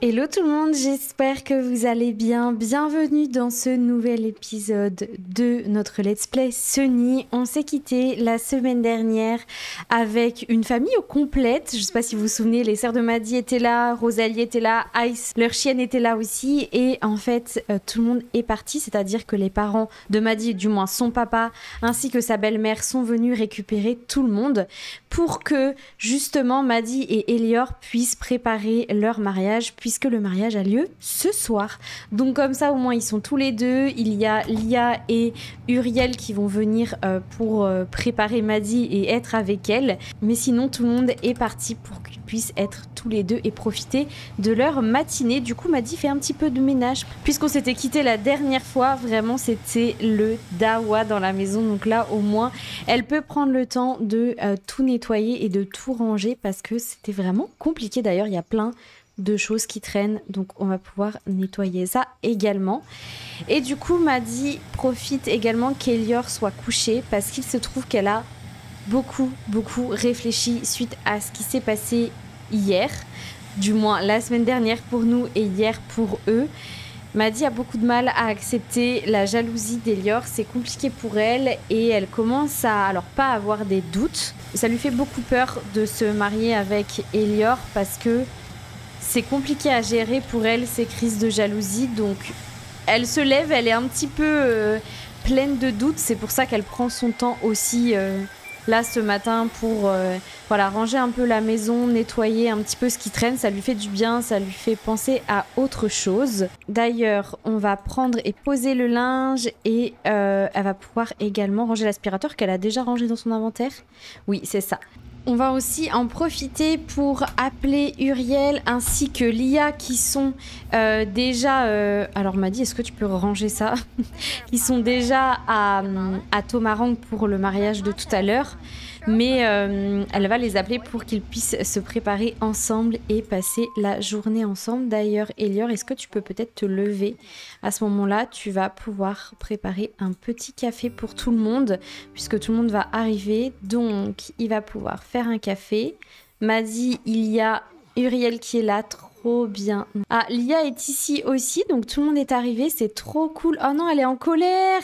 Hello tout le monde, j'espère que vous allez bien. Bienvenue dans ce nouvel épisode de notre Let's Play Sunny. On s'est quitté la semaine dernière avec une famille au complète. Je ne sais pas si vous vous souvenez, les sœurs de Maddie étaient là, Rosalie était là, Ice, leur chienne était là aussi. Et en fait, tout le monde est parti, c'est-à-dire que les parents de Maddie, du moins son papa, ainsi que sa belle-mère sont venus récupérer tout le monde pour que justement Maddie et Elior puissent préparer leur mariage, puisque le mariage a lieu ce soir. Donc comme ça au moins ils sont tous les deux. Il y a Lia et Uriel qui vont venir pour préparer Maddie et être avec elle. Mais sinon tout le monde est parti pour qu'ils puissent être tous les deux et profiter de leur matinée. Du coup Maddie fait un petit peu de ménage. Puisqu'on s'était quitté la dernière fois, vraiment c'était le dawa dans la maison. Donc là au moins elle peut prendre le temps de tout nettoyer et de tout ranger parce que c'était vraiment compliqué. D'ailleurs il y a plein de choses qui traînent, donc on va pouvoir nettoyer ça également. Et du coup Maddie profite également qu'Elior soit couchée parce qu'il se trouve qu'elle a beaucoup réfléchi suite à ce qui s'est passé hier, du moins la semaine dernière pour nous et hier pour eux. Maddie a beaucoup de mal à accepter la jalousie d'Elior, c'est compliqué pour elle et elle commence à, alors pas avoir des doutes, ça lui fait beaucoup peur de se marier avec Elior parce que c'est compliqué à gérer pour elle ces crises de jalousie, donc elle se lève, elle est un petit peu pleine de doutes, c'est pour ça qu'elle prend son temps aussi là ce matin pour voilà, ranger un peu la maison, nettoyer un petit peu ce qui traîne, ça lui fait du bien, ça lui fait penser à autre chose. D'ailleurs, on va prendre et poser le linge et elle va pouvoir également ranger l'aspirateur qu'elle a déjà rangé dans son inventaire. Oui, c'est ça. On va aussi en profiter pour appeler Uriel ainsi que Lia qui sont déjà... Alors Maddie, est-ce que tu peux ranger ça? Qui sont déjà à Tomarang pour le mariage de tout à l'heure. Mais elle va les appeler pour qu'ils puissent se préparer ensemble et passer la journée ensemble. D'ailleurs, Elior, est-ce que tu peux peut-être te lever? À ce moment-là, tu vas pouvoir préparer un petit café pour tout le monde, puisque tout le monde va arriver. Donc, il va pouvoir faire un café. Maddie, il y a Uriel qui est là, trop bien. Ah, Lia est ici aussi, donc tout le monde est arrivé, c'est trop cool. Oh non, elle est en colère!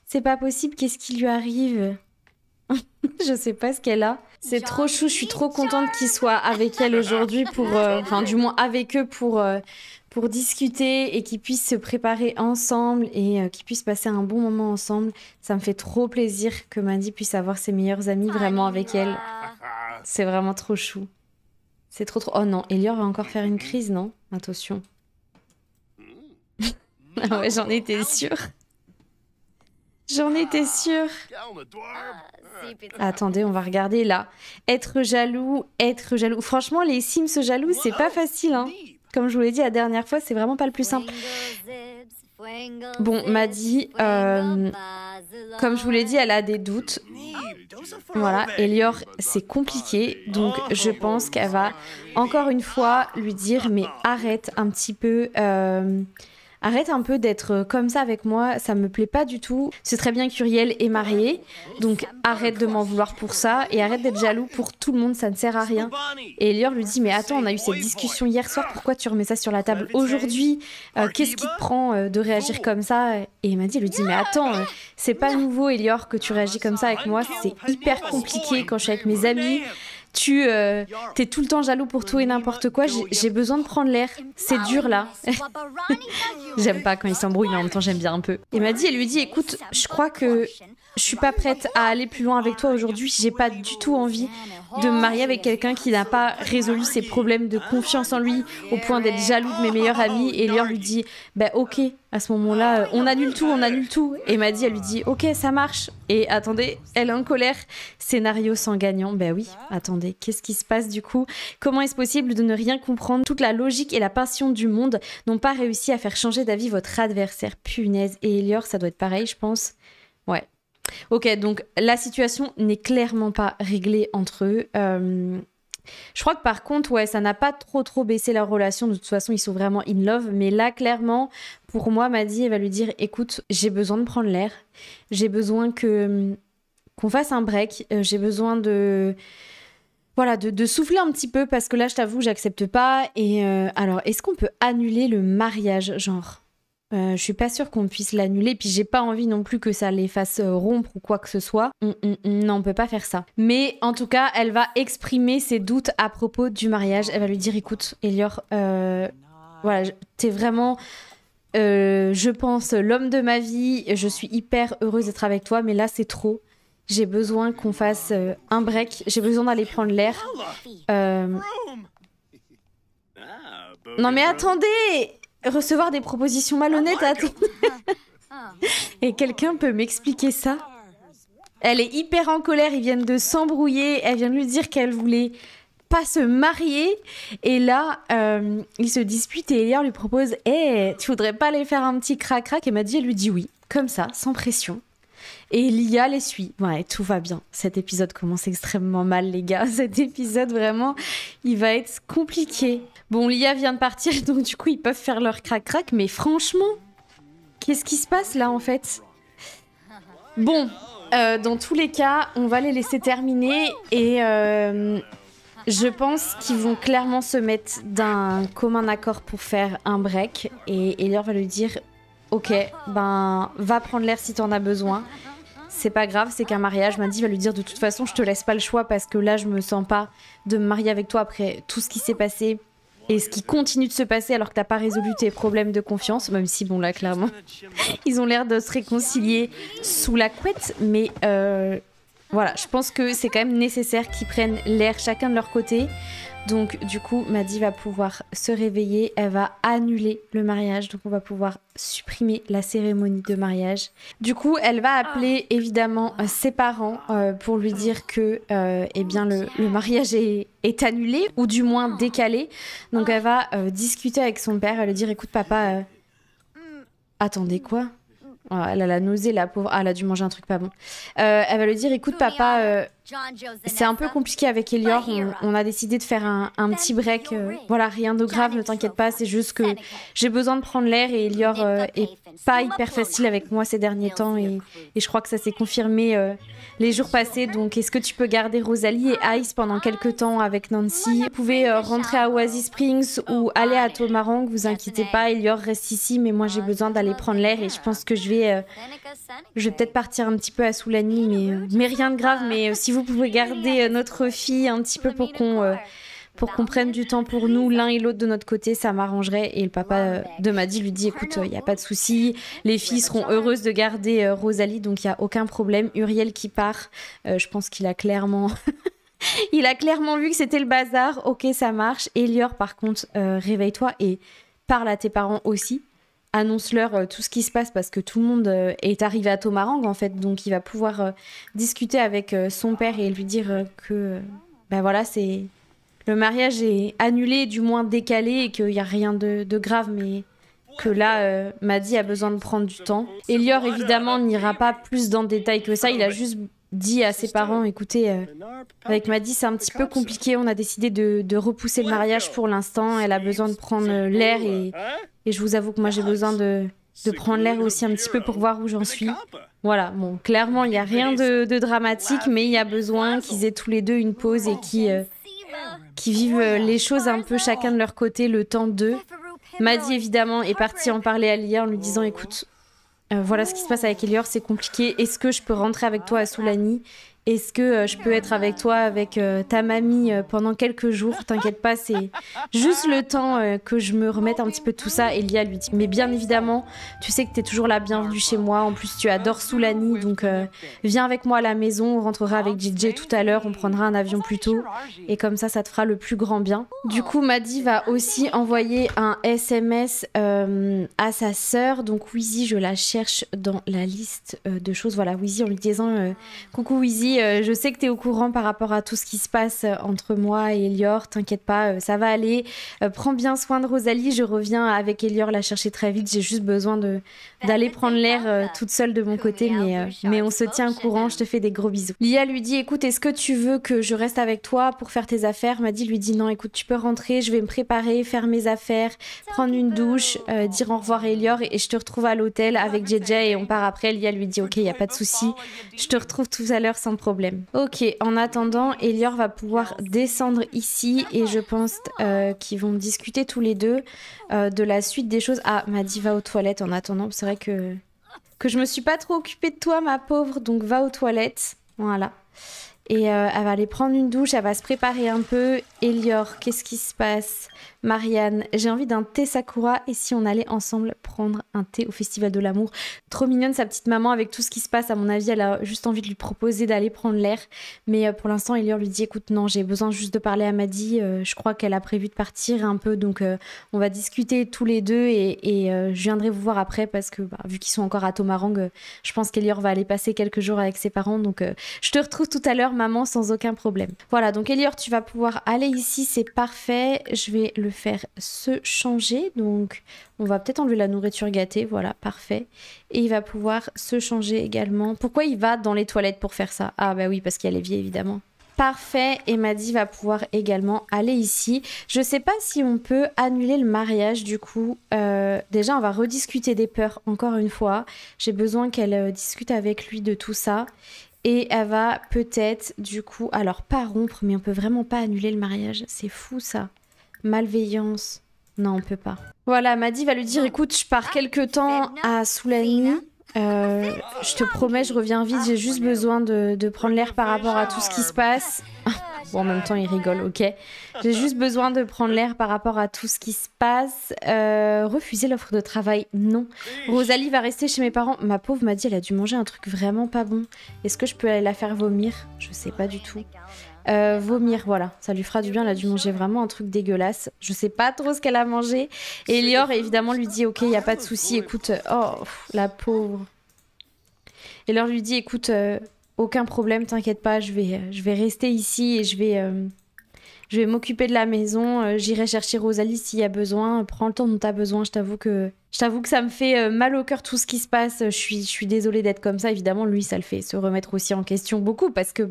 C'est pas possible, qu'est-ce qui lui arrive? Je sais pas ce qu'elle a. C'est trop chou, je suis trop contente qu'il soit avec elle aujourd'hui pour... Enfin, du moins avec eux pour discuter et qu'ils puissent se préparer ensemble et qu'ils puissent passer un bon moment ensemble. Ça me fait trop plaisir que Maddie puisse avoir ses meilleurs amis vraiment avec elle. C'est vraiment trop chou. C'est trop... Oh non, Elior va encore faire une crise, non? Attention. Ah ouais, j'en étais sûre. J'en étais sûre. Attendez, on va regarder là. Être jaloux, être jaloux. Franchement, les Sims jaloux, c'est pas facile, hein. Comme je vous l'ai dit la dernière fois, c'est vraiment pas le plus simple. Bon, Maddie, comme je vous l'ai dit, elle a des doutes. Voilà, Elior, c'est compliqué. Donc, je pense qu'elle va encore une fois lui dire, mais arrête un petit peu... Arrête un peu d'être comme ça avec moi, ça me plaît pas du tout. C'est très bien qu'Uriel est mariée, donc arrête de m'en vouloir pour ça et arrête d'être jaloux pour tout le monde, ça ne sert à rien. Et Elior lui dit, mais attends, on a eu cette discussion hier soir, pourquoi tu remets ça sur la table aujourd'hui? Qu'est-ce qui te prend de réagir comme ça? Et Maddie lui dit, mais attends, c'est pas nouveau Elior que tu réagis comme ça avec moi, c'est hyper compliqué quand je suis avec mes amis. T'es tout le temps jaloux pour tout et n'importe quoi, j'ai besoin de prendre l'air. C'est dur là. J'aime pas quand ils s'embrouillent, mais en même temps j'aime bien un peu. Et Maddie, elle lui dit, écoute, je crois que je suis pas prête à aller plus loin avec toi aujourd'hui. J'ai pas du tout envie de me marier avec quelqu'un qui n'a pas résolu ses problèmes de confiance en lui au point d'être jaloux de mes meilleurs amis. Et Elior lui dit, bah ok, à ce moment-là, on annule tout, on annule tout. Et Maddie, elle lui dit, ok, ça marche. Et attendez, elle est en colère. Scénario sans gagnant. Ben oui, attendez, qu'est-ce qui se passe du coup? Comment est-ce possible de ne rien comprendre? Toute la logique et la passion du monde n'ont pas réussi à faire changer d'avis votre adversaire. Punaise. Et Elior, ça doit être pareil, je pense. Ouais. Ok, donc la situation n'est clairement pas réglée entre eux. Je crois que par contre, ouais, ça n'a pas trop baissé leur relation. De toute façon, ils sont vraiment in love. Mais là, clairement, pour moi, Maddie, elle va lui dire, écoute, j'ai besoin de prendre l'air. J'ai besoin qu'on fasse un break. J'ai besoin de voilà, de souffler un petit peu parce que là, je t'avoue, j'accepte pas. Et alors, est-ce qu'on peut annuler le mariage, genre je suis pas sûre qu'on puisse l'annuler, puis j'ai pas envie non plus que ça les fasse rompre ou quoi que ce soit. Non, on peut pas faire ça. Mais en tout cas, elle va exprimer ses doutes à propos du mariage. Elle va lui dire, écoute, Elior, voilà, t'es vraiment, je pense, l'homme de ma vie. Je suis hyper heureuse d'être avec toi, mais là, c'est trop. J'ai besoin qu'on fasse un break. J'ai besoin d'aller prendre l'air. Non mais attendez! Recevoir des propositions malhonnêtes, attendez. Et quelqu'un peut m'expliquer ça? Elle est hyper en colère, ils viennent de s'embrouiller. Elle vient de lui dire qu'elle voulait pas se marier. Et là, ils se disputent et Elior lui propose « Hey, tu voudrais pas aller faire un petit crac-crac ?» Et Maddie, elle lui dit oui, comme ça, sans pression. Et Lia les suit. Ouais, tout va bien. Cet épisode commence extrêmement mal, les gars. Cet épisode, vraiment, il va être compliqué. Bon, Lia vient de partir, donc du coup, ils peuvent faire leur crac-crac. Mais franchement, qu'est-ce qui se passe là, en fait? Bon, dans tous les cas, on va les laisser terminer. Et je pense qu'ils vont clairement se mettre d'un commun accord pour faire un break. Et Elior va lui dire... Ok, ben, va prendre l'air si t'en as besoin. C'est pas grave, c'est qu'un mariage. Maddie va lui dire de toute façon, je te laisse pas le choix parce que là, je me sens pas de me marier avec toi après tout ce qui s'est passé et ce qui continue de se passer alors que t'as pas résolu tes problèmes de confiance. Même si, bon, là, clairement, ils ont l'air de se réconcilier sous la couette. Mais voilà, je pense que c'est quand même nécessaire qu'ils prennent l'air chacun de leur côté. Donc du coup, Maddie va pouvoir se réveiller, elle va annuler le mariage, donc on va pouvoir supprimer la cérémonie de mariage. Du coup, elle va appeler évidemment ses parents pour lui dire que eh bien, le mariage est annulé, ou du moins décalé. Donc elle va discuter avec son père, elle va lui dire « Écoute papa, attendez quoi ?» Oh, elle a la nausée, la pauvre. Ah, elle a dû manger un truc pas bon. Elle va lui dire, écoute papa, c'est un peu compliqué avec Elior. On a décidé de faire un petit break. Voilà, rien de grave, ne t'inquiète pas. C'est juste que j'ai besoin de prendre l'air et Elior est pas hyper facile avec moi ces derniers temps. Et je crois que ça s'est confirmé les jours passés. Donc, est-ce que tu peux garder Rosalie et Ice pendant quelques temps avec Nancy? Vous pouvez rentrer à Oasis Springs ou aller à Tomarang, vous inquiétez pas. Elior reste ici, mais moi j'ai besoin d'aller prendre l'air et je pense que je vais peut-être partir un petit peu à Soulani, mais rien de grave. Mais si vous pouvez garder notre fille un petit peu pour qu'on prenne du temps pour nous, l'un et l'autre de notre côté, ça m'arrangerait. Et le papa de Maddie lui dit, écoute, il n'y a pas de souci, les filles seront heureuses de garder Rosalie, donc il n'y a aucun problème. Uriel qui part, je pense qu'il a clairement... il a clairement vu que c'était le bazar. Ok, ça marche. Elior, par contre, réveille-toi et parle à tes parents aussi. Annonce-leur tout ce qui se passe parce que tout le monde est arrivé à Tomarang en fait, donc il va pouvoir discuter avec son père et lui dire que ben voilà, c'est le mariage est annulé, du moins décalé, et qu'il n'y a rien de grave, mais que là Maddie a besoin de prendre du temps. Elior évidemment n'ira pas plus dans le détail que ça, il a juste dit à ses parents, écoutez, avec Maddie c'est un petit peu compliqué, on a décidé de repousser le mariage pour l'instant, elle a besoin de prendre l'air et je vous avoue que moi j'ai besoin de prendre l'air aussi un petit peu pour voir où j'en suis. Voilà, bon, clairement il n'y a rien de dramatique, mais il y a besoin qu'ils aient tous les deux une pause et qui vivent les choses un peu chacun de leur côté, le temps d'eux. Maddie évidemment est partie en parler à Lia en lui disant, écoute, voilà ce qui se passe avec Elior, c'est compliqué. Est-ce que je peux rentrer avec toi à Soulani? Est-ce que je peux être avec toi, avec ta mamie pendant quelques jours? T'inquiète pas, c'est juste le temps que je me remette un petit peu de tout ça. Et Lia lui dit, mais bien évidemment, tu sais que t'es toujours la bienvenue chez moi. En plus, tu adores Soulani, donc viens avec moi à la maison. On rentrera avec JJ tout à l'heure. On prendra un avion plus tôt. Et comme ça te fera le plus grand bien. Du coup, Maddie va aussi envoyer un SMS à sa sœur. Donc Wheezy, je la cherche dans la liste de choses. Voilà, Wheezy en lui disant, coucou Wheezy, je sais que tu es au courant par rapport à tout ce qui se passe entre moi et Elior, t'inquiète pas, ça va aller. Prends bien soin de Rosalie, je reviens avec Elior la chercher très vite, j'ai juste besoin d'aller prendre l'air toute seule de mon côté, mais on se tient au courant, je te fais des gros bisous. Lia lui dit, écoute, est-ce que tu veux que je reste avec toi pour faire tes affaires? Maddie lui dit, non, écoute, tu peux rentrer, je vais me préparer, faire mes affaires, prendre une douche, dire au revoir à Elior et je te retrouve à l'hôtel avec JJ et on part après. Lia lui dit, ok, il n'y a pas de souci, je te retrouve tout à l'heure sans problème. Ok, en attendant, Elior va pouvoir descendre ici et je pense qu'ils vont discuter tous les deux de la suite des choses. Ah, Maddy va aux toilettes en attendant. C'est vrai que je me suis pas trop occupée de toi, ma pauvre, donc va aux toilettes. Voilà. Et elle va aller prendre une douche, elle va se préparer un peu. Elior, qu'est-ce qui se passe? Marianne, j'ai envie d'un thé Sakura et si on allait ensemble prendre un thé au Festival de l'amour? Trop mignonne sa petite maman avec tout ce qui se passe. À mon avis, elle a juste envie de lui proposer d'aller prendre l'air. Mais pour l'instant, Elior lui dit écoute, non, j'ai besoin juste de parler à Maddy. Je crois qu'elle a prévu de partir un peu, donc on va discuter tous les deux et je viendrai vous voir après parce que vu qu'ils sont encore à Tomarang, je pense qu'Elior va aller passer quelques jours avec ses parents. Donc je te retrouve tout à l'heure, maman, sans aucun problème. Voilà, donc Elior, tu vas pouvoir aller ici, c'est parfait. Je vais le faire se changer, donc on va peut-être enlever la nourriture gâtée, voilà, parfait. Et il va pouvoir se changer également. Pourquoi il va dans les toilettes pour faire ça? Ah bah oui, parce qu'il y a l'évier évidemment. Parfait, et Maddy va pouvoir également aller ici. Je sais pas si on peut annuler le mariage du coup. Déjà on va rediscuter des peurs encore une fois. J'ai besoin qu'elle discute avec lui de tout ça. Et elle va peut-être du coup, alors pas rompre, mais on peut vraiment pas annuler le mariage. C'est fou ça. Malveillance. Non, on peut pas. Voilà, Maddy va lui dire écoute, je pars quelque temps à Soulani. Je te promets, je reviens vite. J'ai juste besoin de prendre l'air par rapport à tout ce qui se passe. Bon, en même temps, il rigole, ok. J'ai juste besoin de prendre l'air par rapport à tout ce qui se passe. Refuser l'offre de travail, non. Rosalie va rester chez mes parents. Ma pauvre Maddy, elle a dû manger un truc vraiment pas bon. Est-ce que je peux aller la faire vomir? Je sais pas du tout. Vomir, voilà, ça lui fera du bien. Elle a dû manger vraiment un truc dégueulasse. Je sais pas trop ce qu'elle a mangé. Et Elior évidemment lui dit ok, il y a pas de souci. Écoute, oh la pauvre. Elior lui dit écoute, aucun problème, t'inquiète pas, je vais rester ici et je vais m'occuper de la maison. J'irai chercher Rosalie s'il y a besoin. Prends le temps dont t'as besoin. Je t'avoue que ça me fait mal au cœur tout ce qui se passe. Je suis désolée d'être comme ça. Évidemment, lui, ça le fait se remettre aussi en question beaucoup parce que,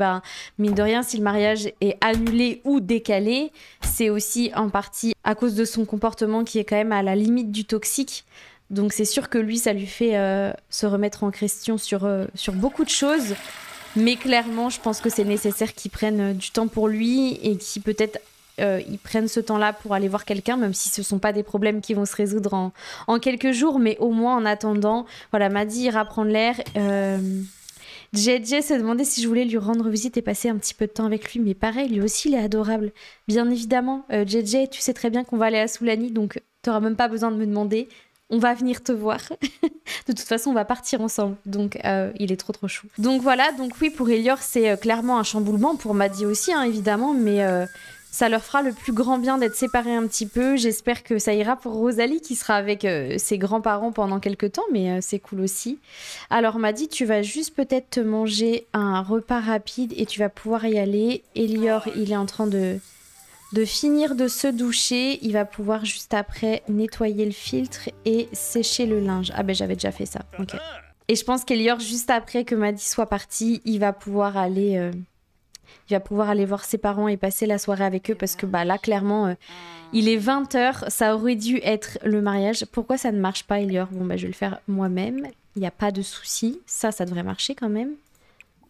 mine de rien, si le mariage est annulé ou décalé, c'est aussi en partie à cause de son comportement qui est quand même à la limite du toxique. Donc c'est sûr que lui, ça lui fait se remettre en question sur beaucoup de choses. Mais clairement, je pense que c'est nécessaire qu'il prenne du temps pour lui et qu'il peut-être ils prennent ce temps-là pour aller voir quelqu'un, même si ce ne sont pas des problèmes qui vont se résoudre en quelques jours. Mais au moins, en attendant, voilà, Maddy ira prendre l'air. JJ se demandait si je voulais lui rendre visite et passer un petit peu de temps avec lui. Mais pareil, lui aussi, il est adorable. Bien évidemment, JJ, tu sais très bien qu'on va aller à Soulani, donc tu n'auras même pas besoin de me demander. On va venir te voir. De toute façon, on va partir ensemble. Donc, il est trop chou. Donc voilà, donc oui, pour Elior, c'est clairement un chamboulement. Pour Maddy aussi, hein, évidemment. Mais ça leur fera le plus grand bien d'être séparés un petit peu. J'espère que ça ira pour Rosalie, qui sera avec ses grands-parents pendant quelques temps. Mais c'est cool aussi. Alors, Maddy, tu vas juste peut-être te manger un repas rapide et tu vas pouvoir y aller. Elior, il est en train de finir de se doucher. Il va pouvoir juste après nettoyer le filtre et sécher le linge. Ah ben j'avais déjà fait ça, ok. Et je pense qu'Elior, juste après que Maddy soit partie, il va pouvoir aller voir ses parents et passer la soirée avec eux parce que là clairement il est 20h, ça aurait dû être le mariage. Pourquoi ça ne marche pas, Elior? Bon je vais le faire moi-même, il n'y a pas de souci. Ça devrait marcher quand même.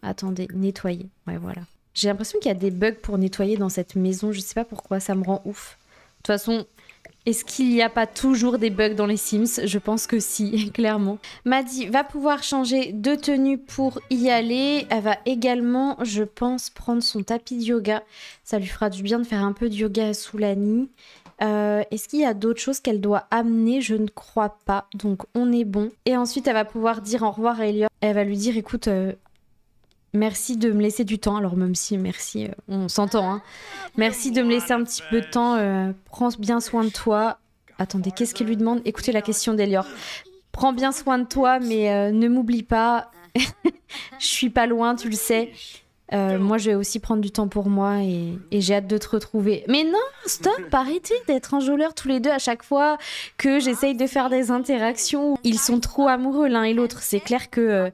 Attendez, nettoyer, ouais voilà. J'ai l'impression qu'il y a des bugs pour nettoyer dans cette maison. Je sais pas pourquoi, ça me rend ouf. De toute façon, est-ce qu'il n'y a pas toujours des bugs dans les Sims? Je pense que si, clairement. Maddy va pouvoir changer de tenue pour y aller. Elle va également, je pense, prendre son tapis de yoga. Ça lui fera du bien de faire un peu de yoga à Soulani. Est-ce qu'il y a d'autres choses qu'elle doit amener? Je ne crois pas. Donc, on est bon. Et ensuite, elle va pouvoir dire au revoir à Elior. Elle va lui dire, écoute... merci de me laisser du temps. Alors même si merci, on s'entend. Hein. Merci de me laisser un petit peu de temps. Prends bien soin de toi. Attendez, qu'est-ce qu'il lui demande? Écoutez la question d'Elior. Prends bien soin de toi, mais ne m'oublie pas. Je suis pas loin, tu le sais. Moi, je vais aussi prendre du temps pour moi et j'ai hâte de te retrouver. Mais non, stop, arrêtez d'être enjôleurs tous les deux à chaque fois que j'essaye de faire des interactions. Ils sont trop amoureux l'un et l'autre. C'est clair que...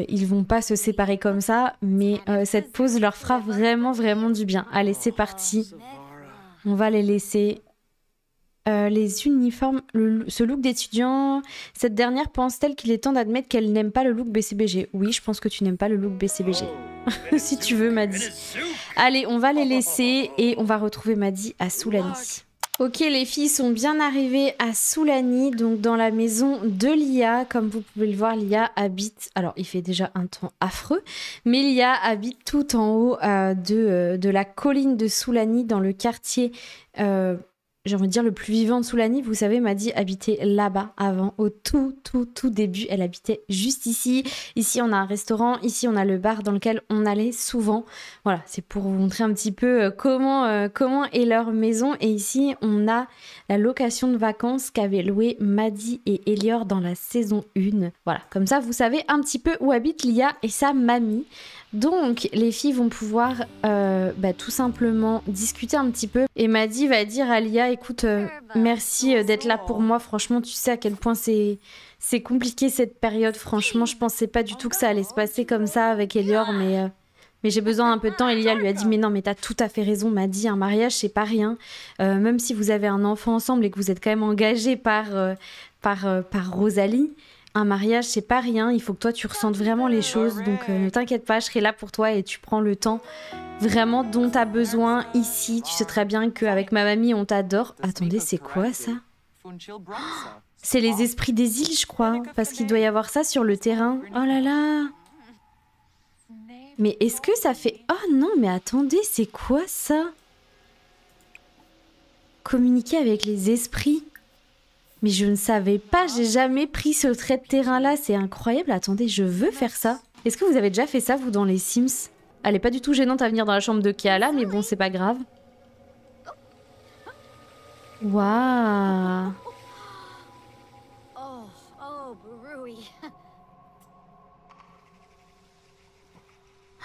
ils vont pas se séparer comme ça, mais cette pause leur fera vraiment du bien. Allez, c'est parti. On va les laisser les uniformes, ce look d'étudiant. Cette dernière pense-t-elle qu'il est temps d'admettre qu'elle n'aime pas le look BCBG? Oui, je pense que tu n'aimes pas le look BCBG. Si tu veux, Maddy. Allez, on va les laisser et on va retrouver Maddy à Soulani. Ok, les filles sont bien arrivées à Soulani, donc dans la maison de Lia. Comme vous pouvez le voir, Lia habite... Alors, il fait déjà un temps affreux, mais Lia habite tout en haut de la colline de Soulani, dans le quartier... j'ai envie de dire le plus vivant de Soulani. Vous savez, Maddy habitait là-bas avant, au tout début. Elle habitait juste ici. Ici, on a un restaurant. Ici, on a le bar dans lequel on allait souvent. Voilà, c'est pour vous montrer un petit peu comment est leur maison. Et ici, on a la location de vacances qu'avaient loué Maddy et Elior dans la saison 1. Voilà, comme ça, vous savez un petit peu où habite Lia et sa mamie. Donc, les filles vont pouvoir tout simplement discuter un petit peu. Et Maddy va dire à Lia, écoute, merci d'être là pour moi. Franchement, tu sais à quel point c'est compliqué cette période. Franchement, je pensais pas du tout que ça allait se passer comme ça avec Elior, mais j'ai besoin d'un peu de temps. Et Lia lui a dit, mais non, mais t'as tout à fait raison, Maddy. Un mariage, c'est pas rien. Même si vous avez un enfant ensemble et que vous êtes quand même engagés par Rosalie, un mariage, c'est pas rien. Il faut que toi, tu ressentes vraiment les choses. Donc, ne t'inquiète pas, je serai là pour toi et tu prends le temps vraiment dont tu as besoin ici. Tu sais très bien qu'avec ma mamie, on t'adore. Attendez, c'est quoi ça? C'est les esprits des îles, je crois. Parce qu'il doit y avoir ça sur le terrain. Oh là là! Mais est-ce que ça fait... Oh non, mais attendez, c'est quoi ça? Communiquer avec les esprits. Mais je ne savais pas, j'ai jamais pris ce trait de terrain-là, c'est incroyable. Attendez, je veux faire ça. Est-ce que vous avez déjà fait ça, vous, dans les Sims? Elle est pas du tout gênante à venir dans la chambre de Keala, mais bon, c'est pas grave. Waouh!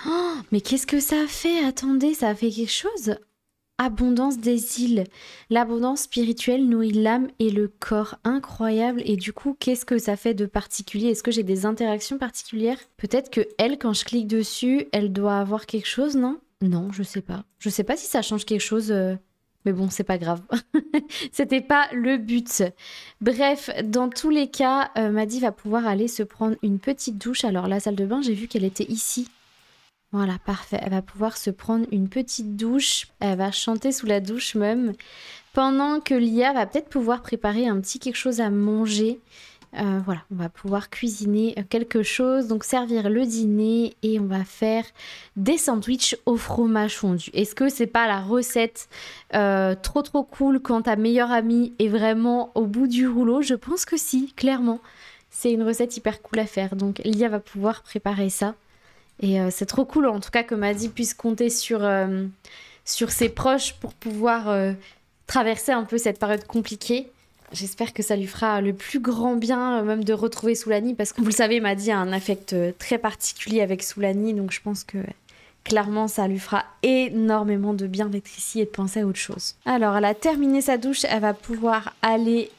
Oh, mais qu'est-ce que ça fait? Attendez, ça a fait quelque chose? Abondance des îles. L'abondance spirituelle nourrit l'âme et le corps. Incroyable. Et du coup, qu'est-ce que ça fait de particulier? Est-ce que j'ai des interactions particulières? Peut-être que elle, quand je clique dessus, elle doit avoir quelque chose, non? Non, je sais pas. Je sais pas si ça change quelque chose. Mais bon, c'est pas grave. C'était pas le but. Bref, dans tous les cas, Maddy va pouvoir aller se prendre une petite douche. Alors, la salle de bain, j'ai vu qu'elle était ici. Voilà, parfait. Elle va pouvoir se prendre une petite douche. Elle va chanter sous la douche même. Pendant que Lia va peut-être pouvoir préparer un petit quelque chose à manger. Voilà, on va pouvoir cuisiner quelque chose. Donc servir le dîner et on va faire des sandwichs au fromage fondu. Est-ce que c'est pas la recette trop cool quand ta meilleure amie est vraiment au bout du rouleau? Je pense que si, clairement. C'est une recette hyper cool à faire. Donc Lia va pouvoir préparer ça. Et c'est trop cool, en tout cas, que Maddy puisse compter sur ses proches pour pouvoir traverser un peu cette période compliquée. J'espère que ça lui fera le plus grand bien, même de retrouver Soulani, parce que vous le savez, Maddy a un affect très particulier avec Soulani, donc je pense que clairement, ça lui fera énormément de bien d'être ici et de penser à autre chose. Alors, elle a terminé sa douche, elle va pouvoir aller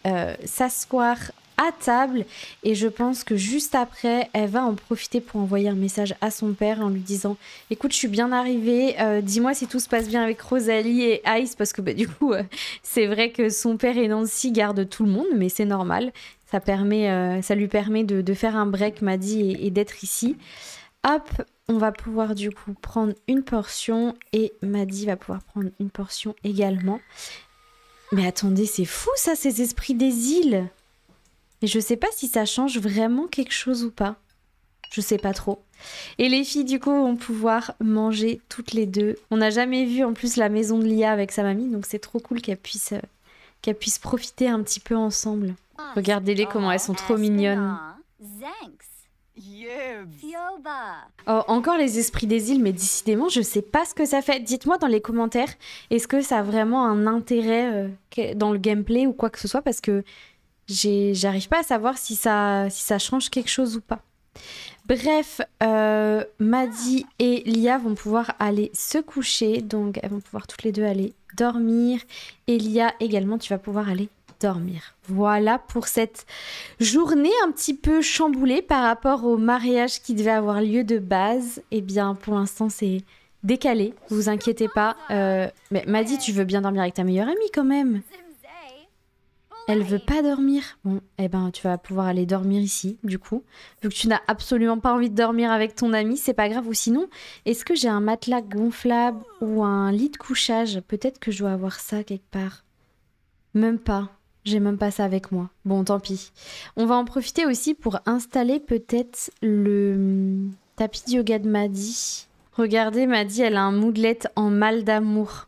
s'asseoir à table et je pense que juste après elle va en profiter pour envoyer un message à son père en lui disant écoute, je suis bien arrivée, dis-moi si tout se passe bien avec Rosalie et Ice, parce que du coup c'est vrai que son père et Nancy gardent tout le monde, mais c'est normal, ça lui permet de faire un break, Maddy, et d'être ici. Hop, on va pouvoir du coup prendre une portion et Maddy va pouvoir prendre une portion également. Mais attendez, c'est fou ça, ces esprits des îles. Mais je sais pas si ça change vraiment quelque chose ou pas. Je sais pas trop. Et les filles, du coup, vont pouvoir manger toutes les deux. On n'a jamais vu en plus la maison de Lia avec sa mamie, donc c'est trop cool qu'elles puissent profiter un petit peu ensemble. Regardez-les comment elles sont trop mignonnes. Oh, encore les esprits des îles, mais décidément, je sais pas ce que ça fait. Dites-moi dans les commentaires, est-ce que ça a vraiment un intérêt dans le gameplay ou quoi que ce soit, parce que j'arrive pas à savoir si ça change quelque chose ou pas. Bref, Maddy et Lia vont pouvoir aller se coucher, donc elles vont pouvoir toutes les deux aller dormir. Et Lia également, tu vas pouvoir aller dormir. Voilà pour cette journée un petit peu chamboulée par rapport au mariage qui devait avoir lieu de base. Eh bien, pour l'instant, c'est décalé, vous inquiétez pas. Mais Maddy, tu veux bien dormir avec ta meilleure amie quand même? Elle veut pas dormir. Bon, eh ben, tu vas pouvoir aller dormir ici, du coup. Vu que tu n'as absolument pas envie de dormir avec ton ami, c'est pas grave. Ou sinon, est-ce que j'ai un matelas gonflable ou un lit de couchage? Peut-être que je dois avoir ça quelque part. Même pas. J'ai même pas ça avec moi. Bon, tant pis. On va en profiter aussi pour installer peut-être le tapis de yoga de Maddy. Regardez, Maddy, elle a un moodlet en mal d'amour.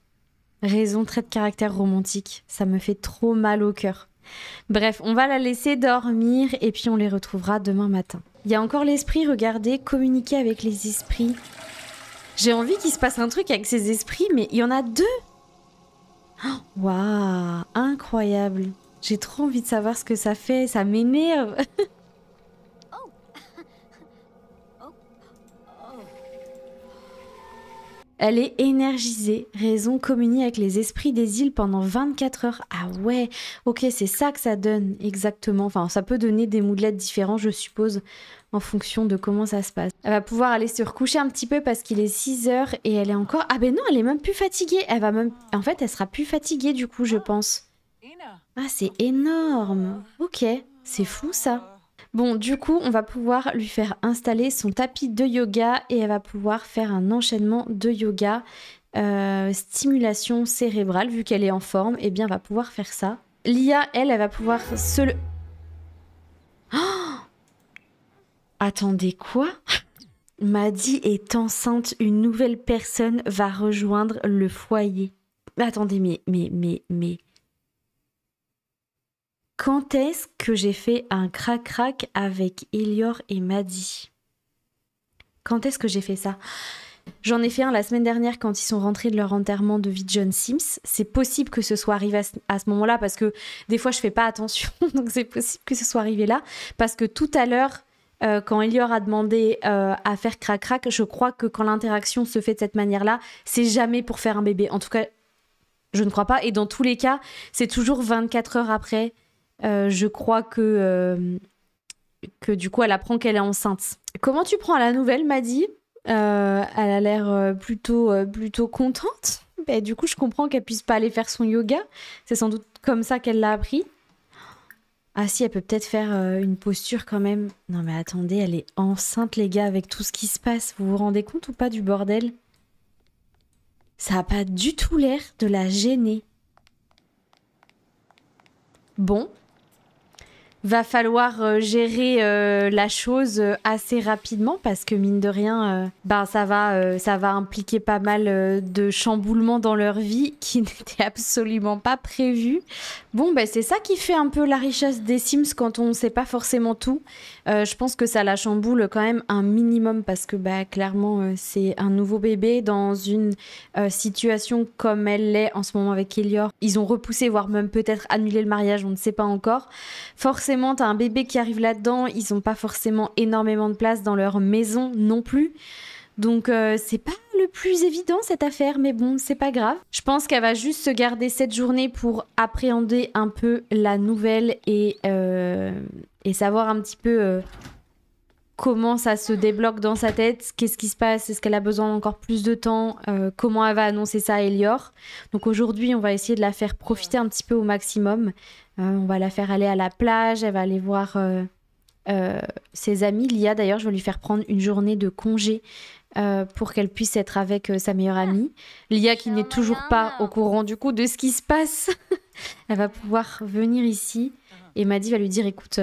Raison, trait de caractère romantique. Ça me fait trop mal au cœur. Bref, on va la laisser dormir et puis on les retrouvera demain matin. Il y a encore l'esprit, regardez, communiquer avec les esprits. J'ai envie qu'il se passe un truc avec ces esprits, mais il y en a 2. Waouh, incroyable. J'ai trop envie de savoir ce que ça fait, ça m'énerve. Elle est énergisée, raison communie avec les esprits des îles pendant 24 heures. Ah ouais, ok, c'est ça que ça donne exactement. Enfin, ça peut donner des moodlets différents, je suppose, en fonction de comment ça se passe. Elle va pouvoir aller se recoucher un petit peu parce qu'il est 6 heures et elle est encore... Ah ben non, elle est même plus fatiguée. Elle va même... En fait, elle sera plus fatiguée du coup, je pense. Ah, c'est énorme. Ok, c'est fou ça. Bon, du coup, on va pouvoir lui faire installer son tapis de yoga et elle va pouvoir faire un enchaînement de yoga, stimulation cérébrale, vu qu'elle est en forme, et bien, elle va pouvoir faire ça. Lia, elle va pouvoir se le... Oh, attendez, quoi? Maddy est enceinte, une nouvelle personne va rejoindre le foyer. Attendez, mais... Quand est-ce que j'ai fait un crac-crac avec Elior et Maddy? Quand est-ce que j'ai fait ça? J'en ai fait un la semaine dernière quand ils sont rentrés de leur enterrement de vie de John Sims. C'est possible que ce soit arrivé à ce moment-là parce que des fois je fais pas attention, donc c'est possible que ce soit arrivé là. Parce que tout à l'heure, quand Elior a demandé à faire crac-crac, je crois que quand l'interaction se fait de cette manière-là, c'est jamais pour faire un bébé. En tout cas, je ne crois pas. Et dans tous les cas, c'est toujours 24 heures après. Je crois que du coup elle apprend qu'elle est enceinte. Comment tu prends la nouvelle, Maddy? Elle a l'air plutôt contente. Bah, du coup je comprends qu'elle puisse pas aller faire son yoga. C'est sans doute comme ça qu'elle l'a appris. Ah si, elle peut peut-être faire une posture quand même. Non mais attendez, elle est enceinte les gars avec tout ce qui se passe. Vous vous rendez compte ou pas du bordel? Ça a pas du tout l'air de la gêner. Bon. Va falloir gérer la chose assez rapidement parce que mine de rien, ça va impliquer pas mal de chamboulements dans leur vie qui n'étaient absolument pas prévus. Bon, c'est ça qui fait un peu la richesse des Sims quand on ne sait pas forcément tout. Je pense que ça la chamboule quand même un minimum parce que clairement c'est un nouveau bébé dans une situation comme elle l'est en ce moment avec Elior. Ils ont repoussé, voire même peut-être annulé le mariage, on ne sait pas encore. Forcément, t'as un bébé qui arrive là-dedans, ils n'ont pas forcément énormément de place dans leur maison non plus. Donc c'est pas le plus évident cette affaire, mais bon, c'est pas grave. Je pense qu'elle va juste se garder cette journée pour appréhender un peu la nouvelle et savoir un petit peu comment ça se débloque dans sa tête, qu'est-ce qui se passe, est-ce qu'elle a besoin d'encore plus de temps, comment elle va annoncer ça à Elior. Donc aujourd'hui, on va essayer de la faire profiter un petit peu au maximum. On va la faire aller à la plage, elle va aller voir ses amis. Lia, d'ailleurs, je vais lui faire prendre une journée de congé pour qu'elle puisse être avec sa meilleure amie. Lia, qui n'est toujours pas au courant du coup de ce qui se passe, elle va pouvoir venir ici. Et Maddy va lui dire, écoute...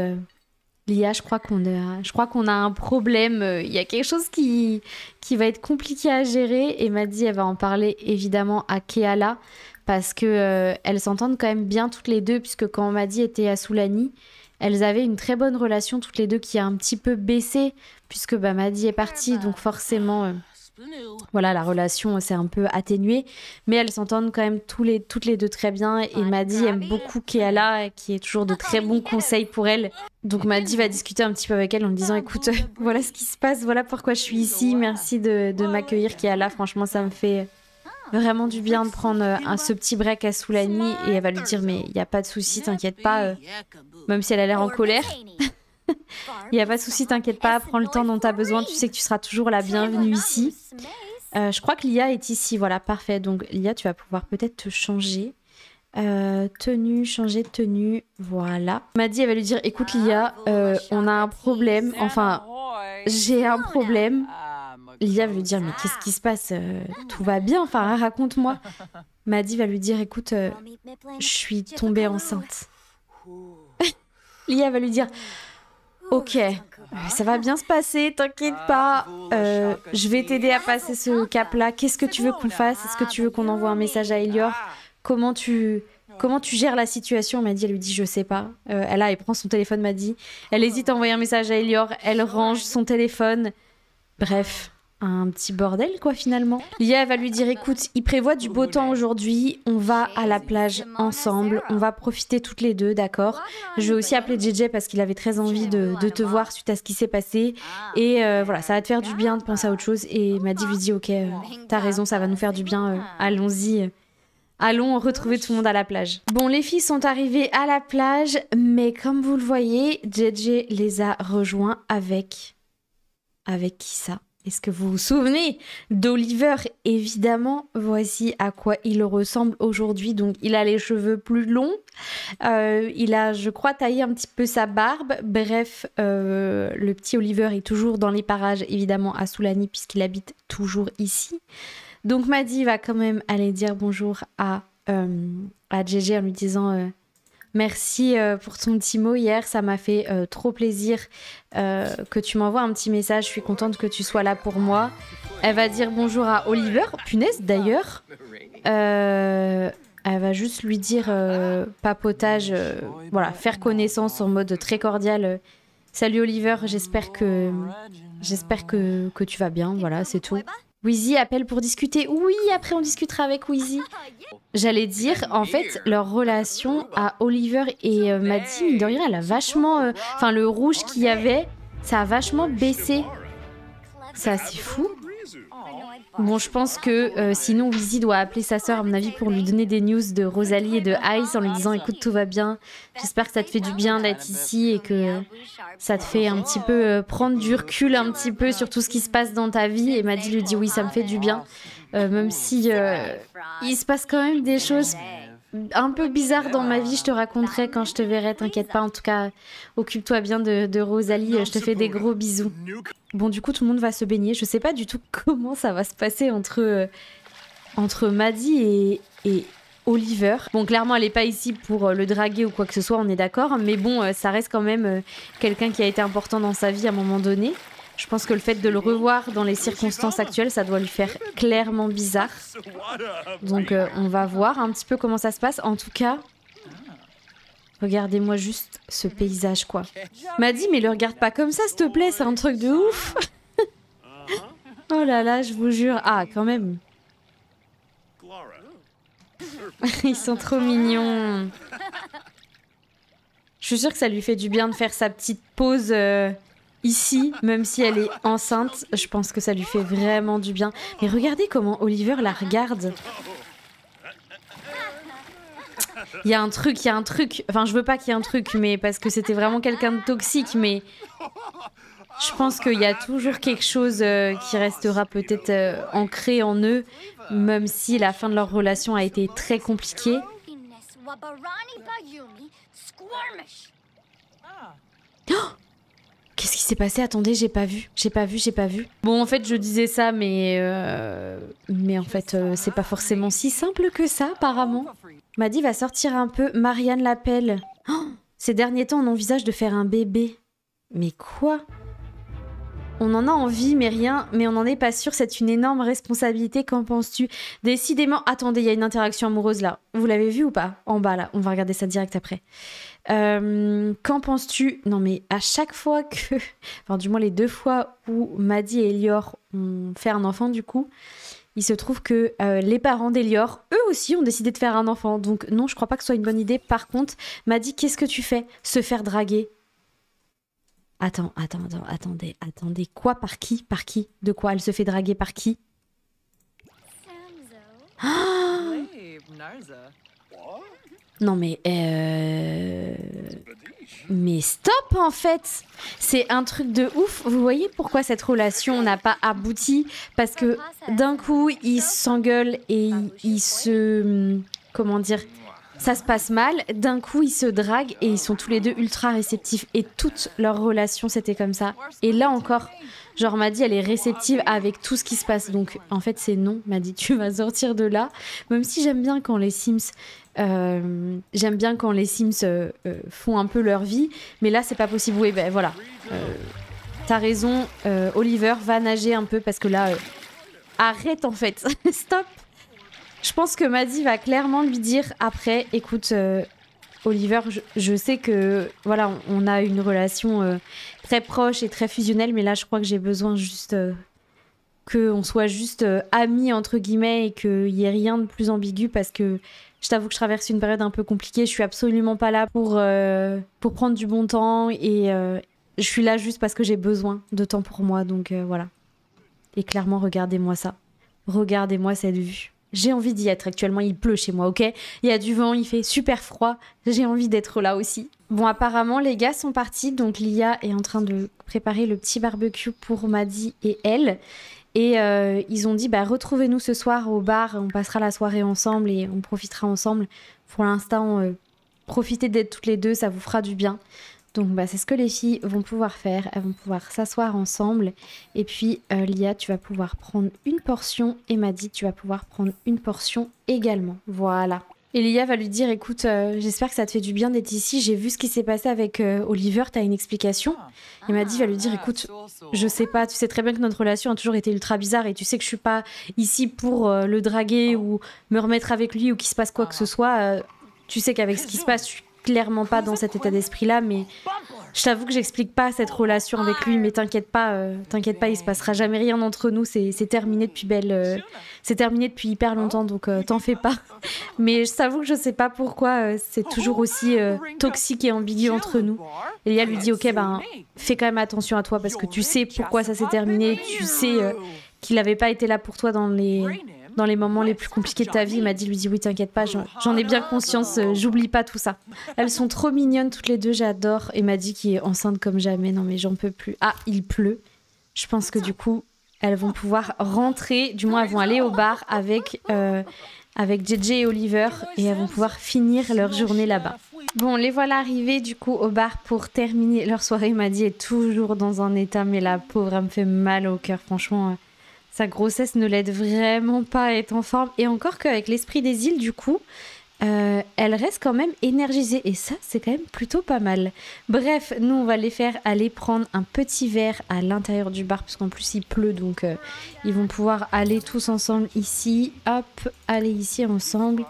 Lia, je crois qu'on a un problème. Il y a quelque chose qui va être compliqué à gérer. Et Maddy, elle va en parler évidemment à Keala parce que elles s'entendent quand même bien toutes les deux, puisque quand Maddy était à Soulani, elles avaient une très bonne relation toutes les deux qui a un petit peu baissé puisque Maddy est partie, donc forcément voilà, la relation s'est un peu atténuée, mais elles s'entendent quand même toutes les deux très bien. Et Maddy aime beaucoup Keala, qui est toujours de très bons conseils pour elle. Donc Maddy va discuter un petit peu avec elle en lui disant, écoute, voilà ce qui se passe, voilà pourquoi je suis ici, merci de m'accueillir Keala, franchement ça me fait vraiment du bien de prendre ce petit break à Soulani. Et elle va lui dire, mais il n'y a pas de souci, t'inquiète pas, même si elle a l'air en colère. Il n'y a pas de souci, t'inquiète pas, prends le temps dont tu as besoin, tu sais que tu seras toujours la bienvenue ici. Je crois que Lia est ici, voilà, parfait. Donc Lia, tu vas pouvoir peut-être te changer. Tenue, changer de tenue, voilà. Madi, elle va lui dire, écoute Lia, on a un problème, enfin, j'ai un problème. Lia va lui dire, mais qu'est-ce qui se passe? Tout va bien, enfin, raconte-moi. Madi va lui dire, écoute, je suis tombée enceinte. Lia va lui dire, ok, ça va bien se passer, t'inquiète pas, je vais t'aider à passer ce cap-là. Qu'est-ce que tu veux qu'on fasse? Est-ce que tu veux qu'on envoie un message à Elior? Comment tu gères la situation? Madi, elle lui dit, je sais pas. Elle prend son téléphone, Madi. Elle hésite à envoyer un message à Elior. Elle range son téléphone. Bref, un petit bordel, quoi, finalement. Lia va lui dire, écoute, il prévoit du beau temps aujourd'hui. On va à la plage ensemble. On va profiter toutes les deux, d'accord? Je vais aussi appeler JJ parce qu'il avait très envie de te voir suite à ce qui s'est passé. Et voilà, ça va te faire du bien de penser à autre chose. Et Madi lui dit, ok, t'as raison, ça va nous faire du bien. Allons-y. Allons retrouver tout le monde à la plage. Bon, les filles sont arrivées à la plage, mais comme vous le voyez, JJ les a rejoints avec... Avec qui ça? Est-ce que vous vous souvenez d'Oliver? Évidemment, voici à quoi il ressemble aujourd'hui. Donc, il a les cheveux plus longs. Il a, je crois, taillé un petit peu sa barbe. Bref, le petit Oliver est toujours dans les parages, évidemment, à Soulani, puisqu'il habite toujours ici. Donc Madi va quand même aller dire bonjour à JJ en lui disant merci pour ton petit mot hier, ça m'a fait trop plaisir que tu m'envoies un petit message, je suis contente que tu sois là pour moi. Elle va dire bonjour à Oliver, punaise d'ailleurs. Elle va juste lui dire papotage, voilà, faire connaissance en mode très cordial. Salut Oliver, j'espère que tu vas bien, voilà, c'est tout. Wheezy appelle pour discuter. Oui, après on discutera avec Wheezy. J'allais dire, en fait, leur relation à Oliver et Madi, mine de rien, elle a vachement... Enfin, le rouge qu'il y avait, ça a vachement baissé. C'est assez fou. Bon, je pense que sinon, Wheezy doit appeler sa sœur, à mon avis, pour lui donner des news de Rosalie et de Ice en lui disant, écoute, tout va bien. J'espère que ça te fait du bien d'être ici et que ça te fait un petit peu prendre du recul un petit peu sur tout ce qui se passe dans ta vie. Et Madi lui dit, oui, ça me fait du bien. Même si il se passe quand même des choses un peu bizarres dans ma vie, je te raconterai quand je te verrai, t'inquiète pas. En tout cas, occupe-toi bien de Rosalie, je te fais des gros bisous. Bon, du coup, tout le monde va se baigner. Je sais pas du tout comment ça va se passer entre Madi et Oliver. Bon, clairement, elle est pas ici pour le draguer ou quoi que ce soit, on est d'accord. Mais bon, ça reste quand même quelqu'un qui a été important dans sa vie à un moment donné. Je pense que le fait de le revoir dans les circonstances actuelles, ça doit lui faire clairement bizarre. Donc, on va voir un petit peu comment ça se passe. En tout cas, regardez-moi juste ce paysage, quoi. M'a dit, mais le regarde pas comme ça, s'il te plaît, c'est un truc de ouf. Oh là là, je vous jure. Ah, quand même. Ils sont trop mignons. Je suis sûre que ça lui fait du bien de faire sa petite pause ici, même si elle est enceinte. Je pense que ça lui fait vraiment du bien. Mais regardez comment Oliver la regarde. Il y a un truc. Enfin, je veux pas qu'il y ait un truc, mais parce que c'était vraiment quelqu'un de toxique, mais je pense qu'il y a toujours quelque chose qui restera peut-être ancré en eux, même si la fin de leur relation a été très compliquée. Oh! Qu'est-ce qui s'est passé? Attendez, j'ai pas vu. Bon, en fait, je disais ça, mais en fait, c'est pas forcément si simple que ça, apparemment. Madi va sortir un peu. Marianne l'appelle. Oh, ces derniers temps, on envisage de faire un bébé. Mais quoi? On en a envie, mais on n'en est pas sûr. C'est une énorme responsabilité. Qu'en penses-tu? Décidément. Attendez, il y a une interaction amoureuse là. Vous l'avez vu ou pas? En bas là. On va regarder ça direct après. Qu'en penses-tu? Non mais à chaque fois que... Enfin du moins les 2 fois où Madi et Elior ont fait un enfant du coup, il se trouve que les parents d'Elior, eux aussi ont décidé de faire un enfant. Donc non, je crois pas que ce soit une bonne idée. Par contre, Madi, qu'est-ce que tu fais? Se faire draguer? Attendez. Quoi? Par qui? De quoi? Elle se fait draguer par qui? Ah! Non mais stop en fait. C'est un truc de ouf. Vous voyez pourquoi cette relation n'a pas abouti? Parce que d'un coup ils s'engueulent et ils se... Comment dire? ça se passe mal, d'un coup ils se draguent et ils sont tous les deux ultra réceptifs et toute leur relation c'était comme ça. Et là encore, genre Maddie elle est réceptive avec tout ce qui se passe, donc en fait c'est non, Maddie tu vas sortir de là, même si j'aime bien quand les Sims font un peu leur vie, mais là c'est pas possible. Oui ben voilà, t'as raison, Oliver va nager un peu parce que là arrête en fait, stop. Je pense que Maddie va clairement lui dire après, écoute Oliver, je sais que voilà, on a une relation très proche et très fusionnelle, mais là je crois que j'ai besoin juste qu'on soit juste amis entre guillemets et qu'il y ait rien de plus ambigu parce que je t'avoue que je traverse une période un peu compliquée, je suis absolument pas là pour prendre du bon temps et je suis là juste parce que j'ai besoin de temps pour moi, donc voilà. Et clairement, regardez-moi ça. Regardez-moi cette vue. J'ai envie d'y être actuellement, il pleut chez moi, ok? Il y a du vent, il fait super froid, j'ai envie d'être là aussi. Bon, apparemment, les gars sont partis, donc Lia est en train de préparer le petit barbecue pour Maddie et elle. Et ils ont dit, bah, retrouvez-nous ce soir au bar, on passera la soirée ensemble et on profitera ensemble. Pour l'instant, profitez d'être toutes les deux, ça vous fera du bien. Donc bah, c'est ce que les filles vont pouvoir faire, elles vont pouvoir s'asseoir ensemble et puis Lia tu vas pouvoir prendre une portion et Maddie tu vas pouvoir prendre une portion également, voilà. Et Lia va lui dire écoute j'espère que ça te fait du bien d'être ici, j'ai vu ce qui s'est passé avec Oliver, t'as une explication? Et Maddie va lui dire écoute je sais pas, tu sais très bien que notre relation a toujours été ultra bizarre et tu sais que je suis pas ici pour le draguer ou me remettre avec lui ou qu'il se passe quoi que ce soit, tu sais qu'avec ce qui se passe je suis clairement pas dans cet état d'esprit-là, mais je t'avoue que j'explique pas cette relation avec lui, mais t'inquiète pas, il se passera jamais rien entre nous, c'est terminé depuis c'est terminé depuis hyper longtemps, donc t'en fais pas. Mais je t'avoue que je sais pas pourquoi c'est toujours aussi toxique et ambigu entre nous. Et Lia lui dit ok ben fais quand même attention à toi parce que tu sais pourquoi ça s'est terminé, tu sais qu'il avait pas été là pour toi dans les moments les plus compliqués de ta vie. Maddie lui dit oui t'inquiète pas, j'en ai bien conscience, j'oublie pas tout ça. Elles sont trop mignonnes toutes les deux, j'adore. Et Maddie qui est enceinte comme jamais, non mais j'en peux plus. Ah il pleut, je pense que du coup elles vont pouvoir rentrer, du moins elles vont aller au bar avec JJ et Oliver et elles vont pouvoir finir leur journée là-bas. Bon, les voilà arrivés du coup au bar pour terminer leur soirée. Maddie est toujours dans un état, mais la pauvre elle me fait mal au cœur, franchement. Sa grossesse ne l'aide vraiment pas à être en forme. Et encore qu'avec l'esprit des îles, du coup, elle reste quand même énergisée. Et ça, c'est quand même plutôt pas mal. Bref, nous, on va les faire aller prendre un petit verre à l'intérieur du bar. Parce qu'en plus, il pleut. Donc, ils vont pouvoir aller tous ensemble ici. Hop, aller ici ensemble.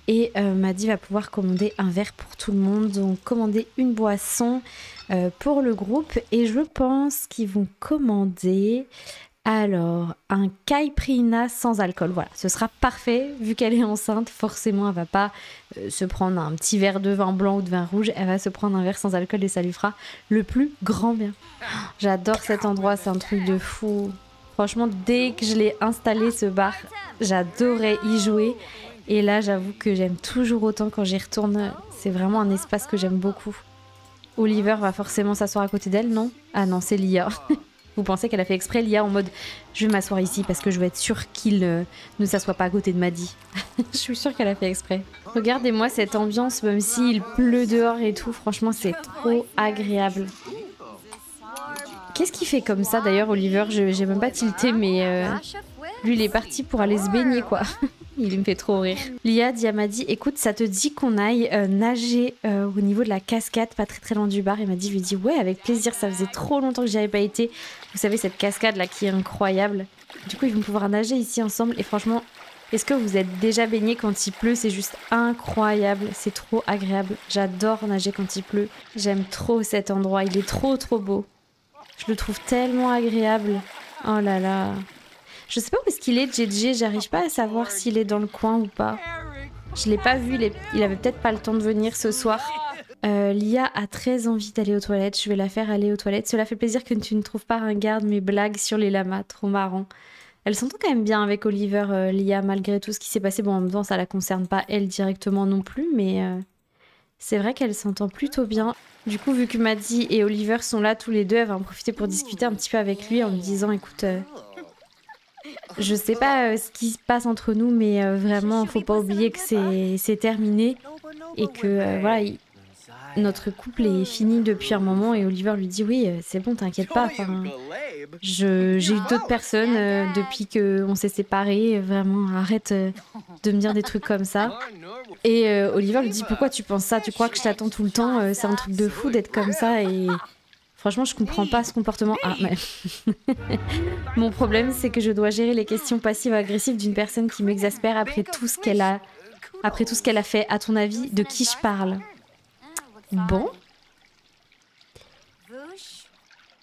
Et Maddie va pouvoir commander un verre pour tout le monde. Donc, commander une boisson pour le groupe. Et je pense qu'ils vont commander... Alors, un caipirinha sans alcool, voilà, ce sera parfait, vu qu'elle est enceinte, forcément elle va pas se prendre un petit verre de vin blanc ou de vin rouge, elle va se prendre un verre sans alcool et ça lui fera le plus grand bien. J'adore cet endroit, c'est un truc de fou. Franchement, dès que je l'ai installé ce bar, j'adorais y jouer et là j'avoue que j'aime toujours autant quand j'y retourne, c'est vraiment un espace que j'aime beaucoup. Oliver va forcément s'asseoir à côté d'elle, non? Ah non, c'est Lia. Vous pensez qu'elle a fait exprès, Lia, en mode je vais m'asseoir ici parce que je veux être sûre qu'il ne s'assoit pas à côté de Maddie. Je suis sûre qu'elle a fait exprès. Regardez-moi cette ambiance, même s'il pleut dehors et tout, franchement c'est trop agréable. Qu'est-ce qu'il fait comme ça d'ailleurs, Oliver? J'ai même pas tilté, mais lui il est parti pour aller se baigner quoi. Il me fait trop rire. Lia dit à Maddie, écoute, ça te dit qu'on aille nager au niveau de la cascade, pas très très loin du bar? Et Maddie lui dit, ouais, avec plaisir, ça faisait trop longtemps que j'y avais pas été. Vous savez, cette cascade là qui est incroyable. Du coup, ils vont pouvoir nager ici ensemble. Et franchement, est-ce que vous êtes déjà baigné quand il pleut? C'est juste incroyable, c'est trop agréable. J'adore nager quand il pleut. J'aime trop cet endroit, il est trop trop beau. Je le trouve tellement agréable. Oh là là. Je sais pas où est-ce qu'il est, JJ, j'arrive pas à savoir s'il est dans le coin ou pas. Je l'ai pas vu, il avait peut-être pas le temps de venir ce soir. Lia a très envie d'aller aux toilettes, je vais la faire aller aux toilettes. Cela fait plaisir que tu ne trouves pas ringarde mes blagues sur les lamas, trop marrant. Elle s'entend quand même bien avec Oliver, Lia, malgré tout ce qui s'est passé. Bon, en même temps, ça la concerne pas elle directement non plus, mais c'est vrai qu'elle s'entend plutôt bien. Du coup, vu que Maddie et Oliver sont là tous les deux, elle va en profiter pour discuter un petit peu avec lui en lui disant, écoute... je sais pas ce qui se passe entre nous, mais vraiment, faut pas oublier que c'est terminé. et que voilà, notre couple est fini depuis un moment et Oliver lui dit oui, c'est bon, t'inquiète pas. J'ai eu d'autres personnes depuis qu'on s'est séparés. Vraiment, arrête de me dire des trucs comme ça. Et Oliver lui dit pourquoi tu penses ça? Tu crois que je t'attends tout le temps? C'est un truc de fou d'être comme ça et franchement, je comprends pas ce comportement. Ah, mais mon problème, c'est que je dois gérer les questions passives-agressives d'une personne qui m'exaspère après tout ce qu'elle a fait. À ton avis, de qui je parle? Bon.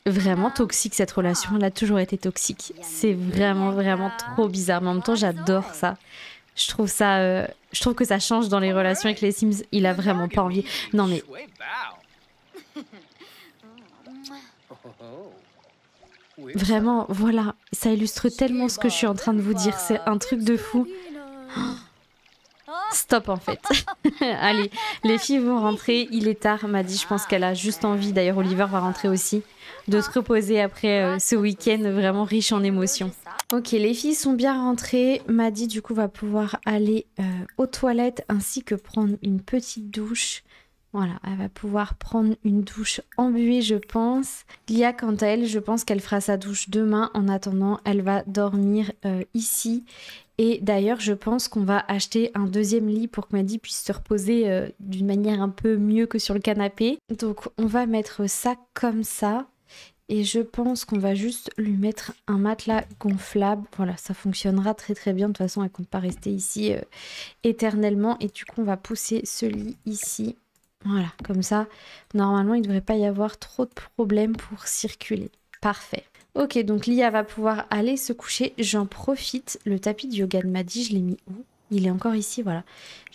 Vraiment toxique cette relation, elle a toujours été toxique. C'est vraiment, vraiment trop bizarre. Mais en même temps, j'adore ça. Je trouve que ça change dans les relations avec les Sims. Il a vraiment pas envie. Non mais... Vraiment, voilà. Ça illustre tellement ce que je suis en train de vous dire. C'est un truc de fou. Stop en fait. Allez, les filles vont rentrer. Il est tard, Maddie. Je pense qu'elle a juste envie. D'ailleurs, Oliver va rentrer aussi. De se reposer après ce week-end vraiment riche en émotions. Ok, les filles sont bien rentrées. Maddie, du coup, va pouvoir aller aux toilettes ainsi que prendre une petite douche. Voilà, elle va pouvoir prendre une douche embuée, je pense. Lia, quant à elle, je pense qu'elle fera sa douche demain. En attendant, elle va dormir ici. Et d'ailleurs, je pense qu'on va acheter un deuxième lit pour que Maddie puisse se reposer d'une manière un peu mieux que sur le canapé. Donc, on va mettre ça comme ça. Et je pense qu'on va juste lui mettre un matelas gonflable. Voilà, ça fonctionnera très très bien. De toute façon, elle ne compte pas rester ici éternellement. Et du coup, on va pousser ce lit ici. Voilà, comme ça, normalement, il ne devrait pas y avoir trop de problèmes pour circuler. Parfait. Ok, donc Lia va pouvoir aller se coucher. J'en profite. Le tapis de yoga de Maddie, je l'ai mis où? Il est encore ici, voilà.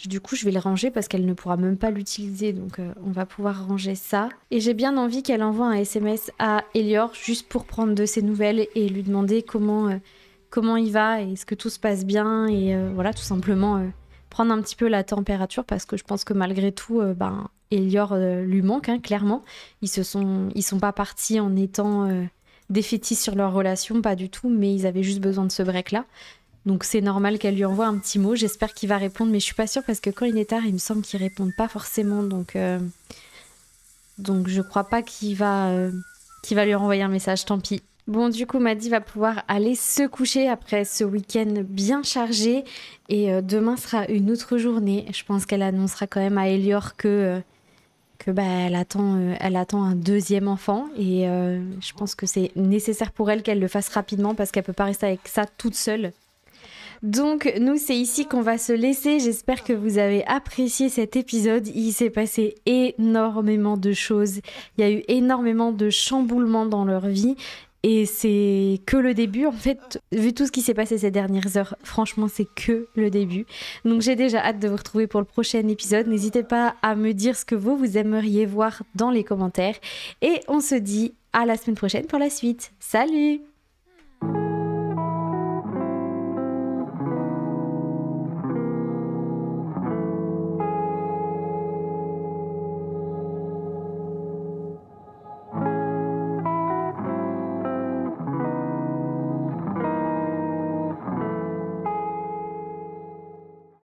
Du coup, je vais le ranger parce qu'elle ne pourra même pas l'utiliser. Donc, on va pouvoir ranger ça. Et j'ai bien envie qu'elle envoie un SMS à Elior juste pour prendre de ses nouvelles et lui demander comment il va et est-ce que tout se passe bien. Et voilà, tout simplement prendre un petit peu la température parce que je pense que malgré tout, Elior lui manque, hein, clairement. Ils sont pas partis en étant défaitistes sur leur relation, pas du tout, mais ils avaient juste besoin de ce break-là. Donc c'est normal qu'elle lui envoie un petit mot. J'espère qu'il va répondre, mais je suis pas sûre parce que quand il est tard, il me semble qu'il répond pas forcément. Donc je crois pas qu'il va lui renvoyer un message, tant pis. Bon, du coup, Maddie va pouvoir aller se coucher après ce week-end bien chargé. Et demain sera une autre journée. Je pense qu'elle annoncera quand même à Elior que elle attend un deuxième enfant. Et je pense que c'est nécessaire pour elle qu'elle le fasse rapidement parce qu'elle peut pas rester avec ça toute seule. Donc nous, c'est ici qu'on va se laisser. J'espère que vous avez apprécié cet épisode. Il s'est passé énormément de choses. Il y a eu énormément de chamboulements dans leur vie. Et c'est que le début, en fait, vu tout ce qui s'est passé ces dernières heures, franchement, c'est que le début. Donc j'ai déjà hâte de vous retrouver pour le prochain épisode. N'hésitez pas à me dire ce que vous aimeriez voir dans les commentaires. Et on se dit à la semaine prochaine pour la suite. Salut!